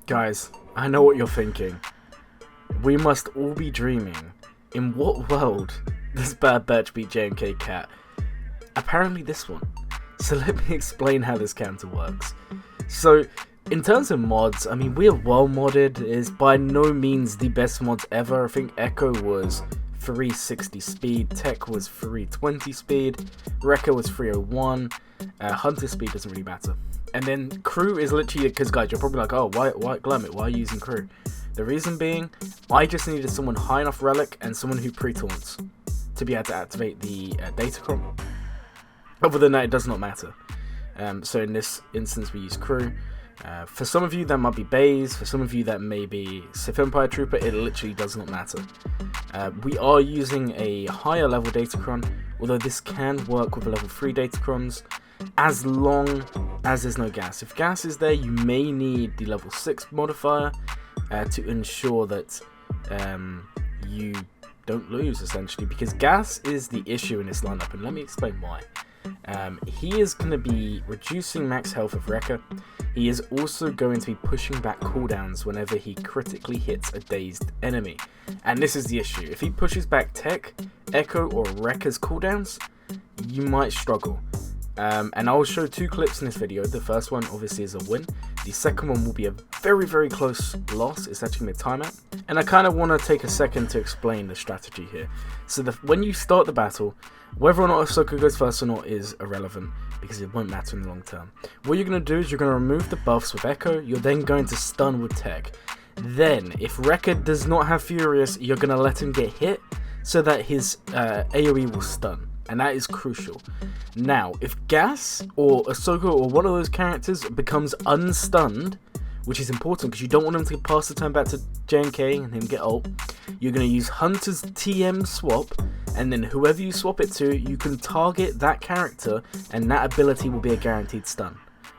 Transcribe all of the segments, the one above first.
Guys, I know what you're thinking. We must all be dreaming. In what world does Bad Batch beat JMK CAT? Apparently this one. So let me explain how this counter works. So, in terms of mods, I mean, we are well modded. It is by no means the best mods ever. I think Echo was 360 speed, Tech was 320 speed, Wrecker was 301, Hunter speed doesn't really matter. And then Crew is literally, because guys, you're probably like, oh, why Glurmit, why are you using Crew? The reason being, I just needed someone high enough relic and someone who pre-taunts to be able to activate the Datacron. Other than that, it does not matter. So in this instance, we use Crew. For some of you, that might be Baze. For some of you, that may be Sith Empire Trooper. It literally does not matter. We are using a higher level Datacron, although this can work with the level 3 Datacrons, as long as there's no gas. If gas is there, you may need the level 6 modifier to ensure that you don't lose, essentially, because gas is the issue in this lineup, and let me explain why. He is going to be reducing max health of Wrecker. He is also going to be pushing back cooldowns whenever he critically hits a dazed enemy. And this is the issue. If he pushes back Tech, Echo, or Wrecker's cooldowns, you might struggle. And I'll show 2 clips in this video. The first one obviously is a win. The second one will be a very, very close loss. It's actually going to be a timeout. And I kind of want to take a second to explain the strategy here. So when you start the battle, whether or not Ahsoka goes first or not is irrelevant, because it won't matter in the long term. What you're going to do is you're going to remove the buffs with Echo. You're then going to stun with Tech. Then, if Wrecker does not have Furious, you're going to let him get hit so that his AoE will stun. And that is crucial. Now, if Gas or Ahsoka or one of those characters becomes unstunned, which is important because you don't want him to pass the turn back to JMK and him get ult, you're going to use Hunter's TM swap, and then whoever you swap it to, you can target that character, and that ability will be a guaranteed stun.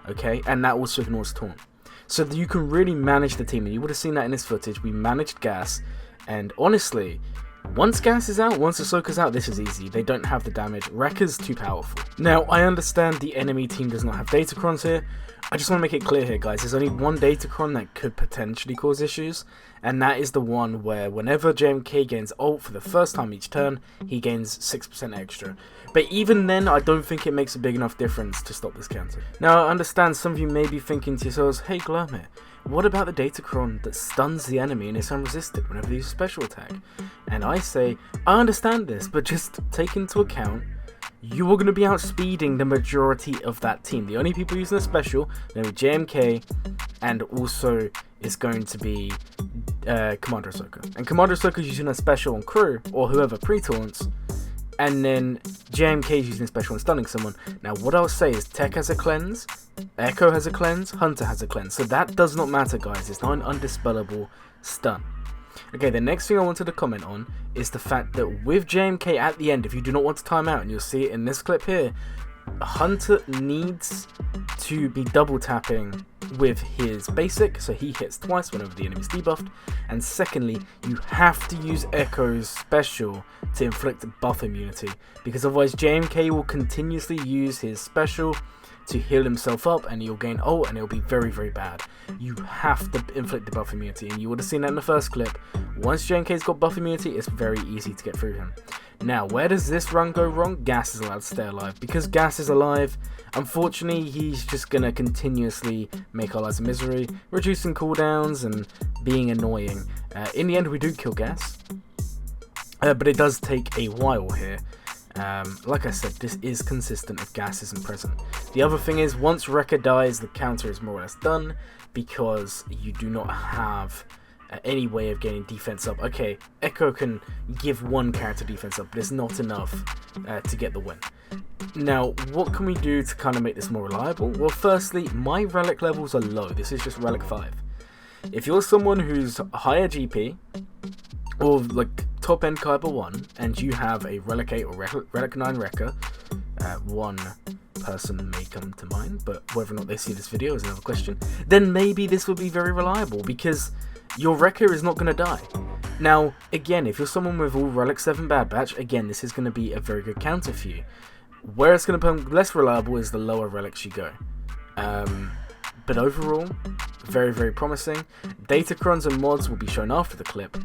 Okay? And that also ignores Taunt. So that you can really manage the team, and you would have seen that in this footage. We managed Gas, and honestly, once Gas is out, once Ahsoka's out, this is easy. They don't have the damage. Wrecker's too powerful. Now, I understand the enemy team does not have Datacrons here. I just want to make it clear here, guys. There's only one Datacron that could potentially cause issues, and that is the one where whenever JMK gains ult for the first time each turn, he gains 6% extra. But even then, I don't think it makes a big enough difference to stop this counter. Now, I understand some of you may be thinking to yourselves, hey Glurmit, what about the Datacron that stuns the enemy and is unresisted whenever they use a special attack? And I say, I understand this, but just take into account, you are going to be outspeeding the majority of that team. The only people using a special are going to be JMK, and also is going to be Commander Ahsoka. And Commander Ahsoka is using a special on Crew, or whoever pre-taunts, and then JMK is using a special on stunning someone. Now, what I'll say is Tech has a cleanse, Echo has a cleanse, Hunter has a cleanse. So that does not matter, guys. It's not an undispellable stun. Okay, the next thing I wanted to comment on is the fact that with JMK at the end, if you do not want to time out, and you'll see it in this clip here, Hunter needs to be double tapping with his basic, so he hits twice whenever the enemy's debuffed. And secondly, you have to use Echo's special to inflict buff immunity, because otherwise JMK will continuously use his special to heal himself up, and he'll gain ult, and it'll be very, very bad. You have to inflict the buff immunity, and you would have seen that in the first clip. Once JMK's got buff immunity, it's very easy to get through him. Now, where does this run go wrong? Gas is allowed to stay alive. Because Gas is alive, unfortunately, he's just going to continuously make our lives a misery, reducing cooldowns and being annoying. In the end, we do kill Gas, but it does take a while here. Like I said, this is consistent if Gas isn't present. The other thing is, once Wrecker dies, the counter is more or less done, because you do not have any way of getting defense up. Okay, Echo can give one character defense up, but it's not enough to get the win. Now, what can we do to kind of make this more reliable? Well, firstly, my relic levels are low. This is just relic 5. If you're someone who's higher GP, or like top end Kyber 1, and you have a relic 8 or relic 9 Wrecker, one person may come to mind, but whether or not they see this video is another question, then maybe this would be very reliable, because your Wrecker is not going to die. Now, again, if you're someone with all relic 7 Bad Batch, again, this is going to be a very good counter for you. Where it's going to become less reliable is the lower relics you go. but overall, very, very promising. Datacrons and mods will be shown after the clip.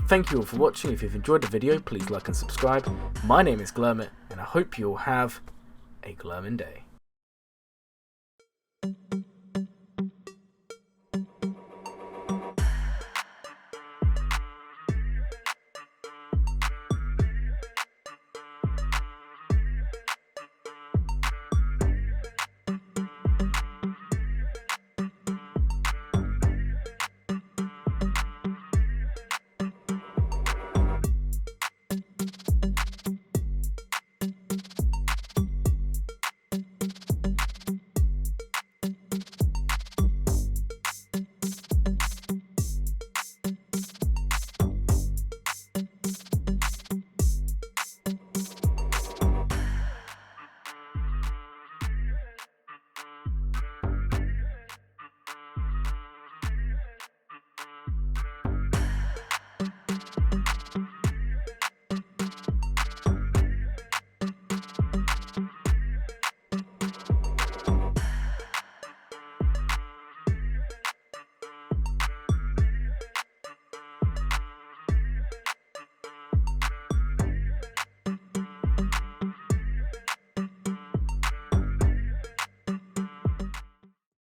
Thank you all for watching. If you've enjoyed the video, please like and subscribe. My name is Glurmit, and I hope you all have a glurmin day.